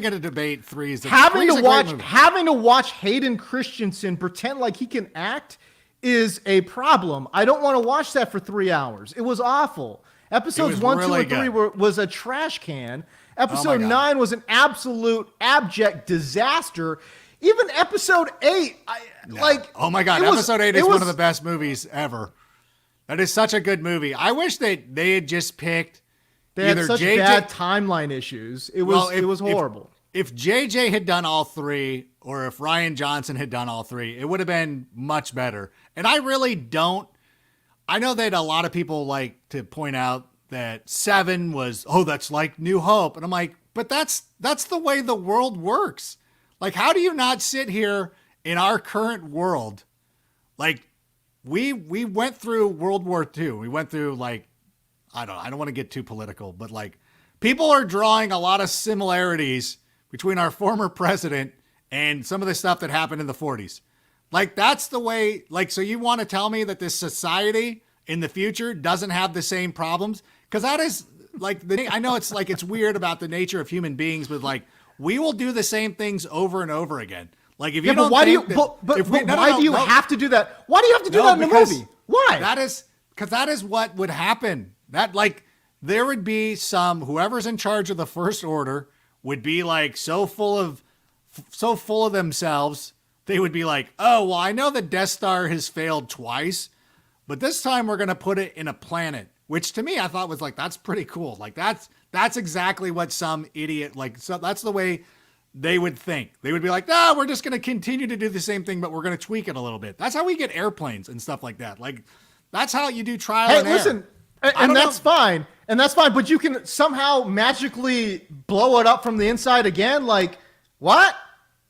going to debate 3's. Having to watch Hayden Christensen pretend like he can act is a problem. I don't want to watch that for 3 hours. It was awful. Episodes 1, really 2, and 3 was a trash can. Episode God. 9 was an absolute abject disaster. Even episode 8, oh my God, episode 8 is one of the best movies ever. That is such a good movie. I wish they had just picked. They had such bad timeline issues. It was horrible. If JJ had done all 3, or if Ryan Johnson had done all 3, it would have been much better. And I really don't. I know that a lot of people like to point out that 7 was, that's like New Hope. And I'm like, but that's the way the world works. Like, how do you not sit here in our current world? Like, we went through World War II. We went through, like, I don't want to get too political, but like, people are drawing a lot of similarities between our former president and some of the stuff that happened in the 40s. Like, that's the way, like, so you want to tell me that this society in the future doesn't have the same problems? Because that is, like, I know it's like, it's weird about the nature of human beings, but like, we will do the same things over and over again. Like, if you don't why think do you, that, why do you have to do that? Why do you have to do that in the movie? Why? Because that is what would happen. That, like, there would be whoever's in charge of the First Order would be like so full of themselves. They would be like, oh, well, I know the Death Star has failed twice, but this time we're going to put it in a planet, which to me, I thought was like, that's pretty cool. Like, that's exactly what some idiot, like, so that's the way they would think. They would be like, no, we're just going to continue to do the same thing, but we're going to tweak it a little bit. That's how we get airplanes and stuff like that. Like, that's how you do trial and error. Listen, and that's fine. And that's fine, but you can somehow magically blow it up from the inside again? Like, what?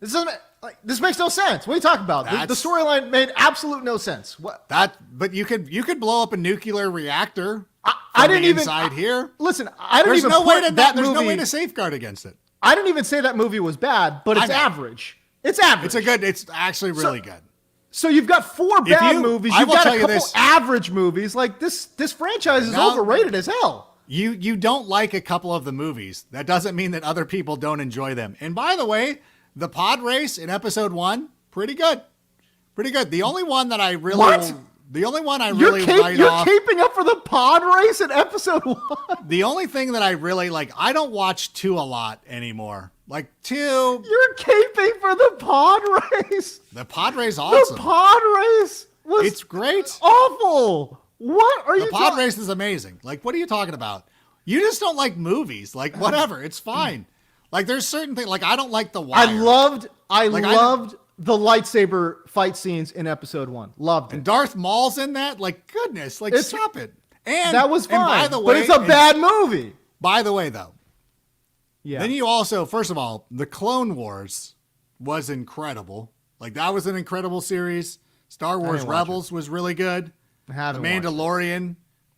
This makes no sense. What are you talking about? The storyline made absolute no sense. What? But you could blow up a nuclear reactor. I didn't even inside here. Listen, I didn't There's even no way to that there's movie. no way to safeguard against it. I didn't even say that movie was bad, but it's average. It's average. It's actually really good. So you've got 4 bad movies. You've got a couple average movies. Like, this franchise is overrated as hell. You don't like a couple of the movies. That doesn't mean that other people don't enjoy them. And by the way, the pod race in episode 1, pretty good. Pretty good. The only one that I really write You're off. keeping up for the pod race in episode 1. The only thing that I really like, I don't watch 2 a lot anymore. Like 2. You're caping for the pod race. The pod race is awesome. The pod race It's great. Awful. What are you The pod race is amazing. Like, what are you talking about? You just don't like movies. Like, whatever. It's fine. Like, there's certain things. Like, I don't like The Wire. I loved the lightsaber fight scenes in episode 1. Loved it. And Darth Maul's in that. Like, goodness. Like, stop it. And that was fine. By the way, but it's a bad movie. By the way, though. Yeah. Then you also, first of all, the Clone Wars was incredible. Like, that was an incredible series. Star Wars Rebels was really good. The Mandalorian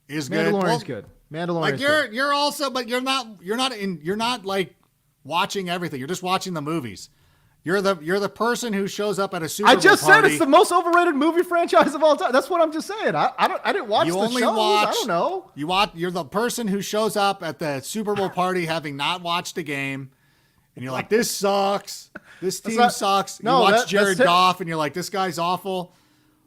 is good. Mandalorian's good. Mandalorian's good. You're also, but you're not like watching everything. You're just watching the movies. You're the person who shows up at a Super Bowl party. I just said it's the most overrated movie franchise of all time. That's what I'm just saying. I didn't watch the shows. I don't know. You're the person who shows up at the Super Bowl party having not watched a game, and you're like, this sucks. This team sucks. You watch Jared Goff, and you're like, this guy's awful.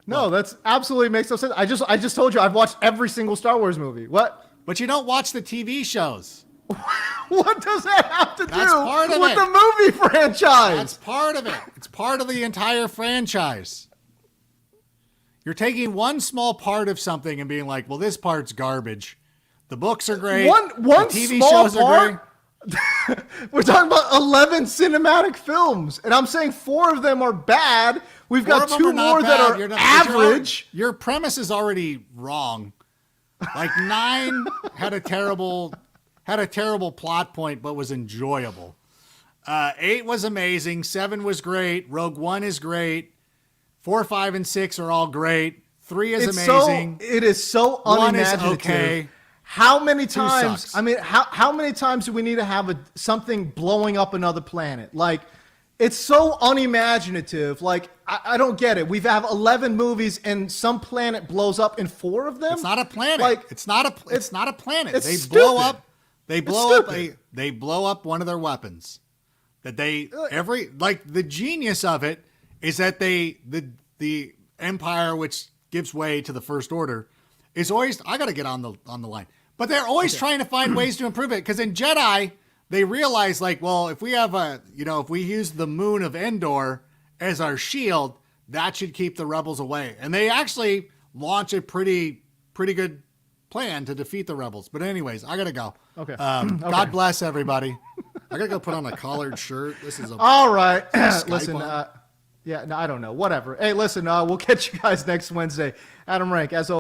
No, that's absolutely makes no sense. I just told you I've watched every single Star Wars movie. What? But you don't watch the TV shows. What does that have to do with the movie franchise? That's part of it. It's part of the entire franchise. You're taking one small part of something and being like, well, this part's garbage. The books are great. One the TV small shows part? are great. We're talking about 11 cinematic films, and I'm saying 4 of them are bad. We've got 2 more that are average. Your premise is already wrong. Like 9 had a terrible plot point, but was enjoyable. 8 was amazing. 7 was great. Rogue One is great. 4, 5, and 6 are all great. 3 is amazing. It is so unimaginative. 1 is okay. How many times? Sucks. I mean, how many times do we need to have something blowing up another planet? Like, it's so unimaginative. Like, I don't get it. We have 11 movies, and some planet blows up in 4 of them. It's not a planet. Like, it's not a planet. It's They stupid. blow up. They blow up one of their weapons. That the genius of it is that the Empire, which gives way to the First Order, is always, I got to get on the line. But they're always trying to find ways to improve it. Because in Jedi, they realize, like, well, if we have if we use the moon of Endor as our shield, that should keep the rebels away. And they actually launch a pretty good plan to defeat the rebels. But anyways, I got to go. Okay. God bless everybody. I got to go put on a collared shirt. This is all right. Skype Listen, on. yeah, no, I don't know. Whatever. Hey, listen, we'll catch you guys next Wednesday. Adam Rank, as always.